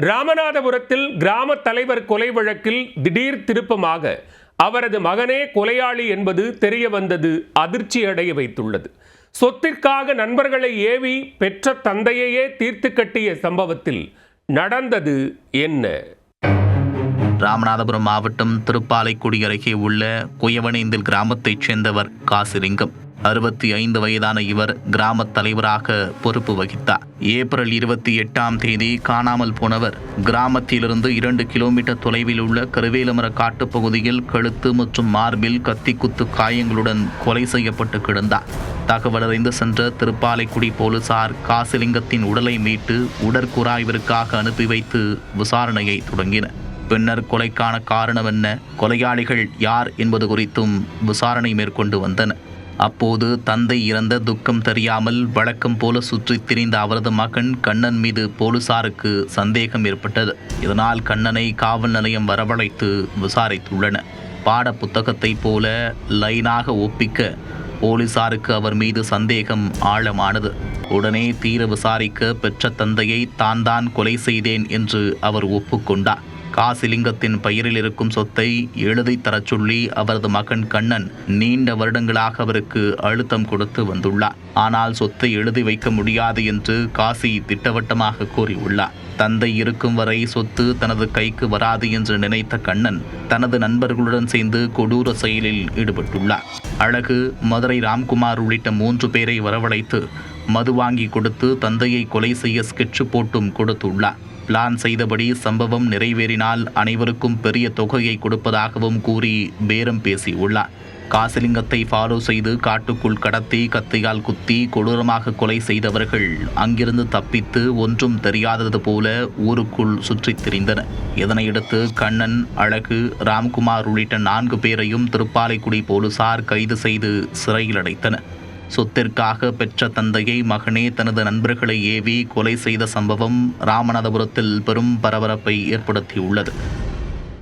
ராமநாதபுரத்தில் கிராம தலைவர் கொலை வழக்கில் திடீர் திருப்பமாக அவரது மகனே கொலையாளி என்பது தெரிய வந்தது அதிர்ச்சி அடைய வைத்துள்ளது. சொத்திற்காக நண்பர்களை ஏவி பெற்ற தந்தையையே தீர்த்து கட்டிய சம்பவத்தில் நடந்தது என்ன? ராமநாதபுரம் மாவட்டம் திருப்பாலைக்குடி அருகே உள்ள குயவனேந்தில் கிராமத்தைச் சேர்ந்தவர் காசிலிங்கம். 65 வயதான இவர் கிராம தலைவராக பொறுப்பு வகித்தார். ஏப்ரல் 28 காணாமல் போனவர் கிராமத்திலிருந்து 2 கிலோமீட்டர் தொலைவில் உள்ள கருவேலமர காட்டுப்பகுதியில் கழுத்து மற்றும் மார்பில் கத்தி குத்து காயங்களுடன் கொலை செய்யப்பட்டு கிடந்தார். தகவல் அறிந்து சென்ற திருப்பாலைக்குடி போலீசார் காசிலிங்கத்தின் உடலை மீட்டு உடற்கூராய்விற்காக அனுப்பி வைத்து விசாரணையை தொடங்கினர். பின்னர் கொலைக்கான காரணம் என்ன, கொலையாளிகள் யார் என்பது குறித்தும் விசாரணை மேற்கொண்டு வந்தனர். அப்போது தந்தை இறந்த துக்கம் தெரியாமல் வழக்கம் போல சுற்றித் திரிந்த அவரது மகன் கண்ணன் மீது போலீசாருக்கு சந்தேகம் ஏற்பட்டது. இதனால் கண்ணனை காவல் நிலையம் வரவழைத்து விசாரித்துள்ளனர். பாட புத்தகத்தை போல லைனாக ஒப்பிக்க போலீசாருக்கு அவர் மீது சந்தேகம் ஆழமானது. உடனே தீர விசாரிக்க பெற்ற தந்தையை தான் கொலை செய்தேன் என்று அவர் ஒப்புக்கொண்டார். காசிலிங்கத்தின் பெயரில் இருக்கும் சொத்தை எழுதி தரச் சொல்லி அவரது மகன் கண்ணன் நீண்ட வருடங்களாக அவருக்கு அழுத்தம் கொடுத்து வந்துள்ளார். ஆனால் சொத்தை எழுதி வைக்க முடியாது என்று காசி திட்டவட்டமாக கூறியுள்ளார். தந்தை இருக்கும் வரை சொத்து தனது கைக்கு வராது என்று நினைத்த கண்ணன் தனது நண்பர்களுடன் சேர்ந்து கொடூர செயலில் ஈடுபட்டுள்ளார். அழகு, மதுரை ராம்குமார் உள்ளிட்ட 3 பேரை வரவழைத்து மது வாங்கி கொடுத்து தந்தையை கொலை செய்ய ஸ்கெட்சு போட்டும் கொடுத்துள்ளார். பிளான் செய்தபடி சம்பவம் நிறைவேறினால் அனைவருக்கும் பெரிய தொகையை கொடுப்பதாகவும் கூறி பேரம் பேசியுள்ளார். காசிலிங்கத்தை ஃபாலோ செய்து காட்டுக்குள் கடத்தி கத்தியால் குத்தி கொடூரமாக கொலை செய்தவர்கள் அங்கிருந்து தப்பித்து ஒன்றும் தெரியாதது போல ஊருக்குள் சுற்றித் திரிந்தனர். இதனையடுத்து கண்ணன், அழகு, ராம்குமார் உள்ளிட்ட 4 பேரையும் திருப்பாலைக்குடி போலீசார் கைது செய்து சிறையில் அடைத்தனர். சொத்திற்காக பெற்ற தந்தையை மகனே தனது நண்பர்களை ஏவி கொலை செய்த சம்பவம் ராமநாதபுரத்தில் பெரும் பரபரப்பை ஏற்படுத்தியுள்ளது.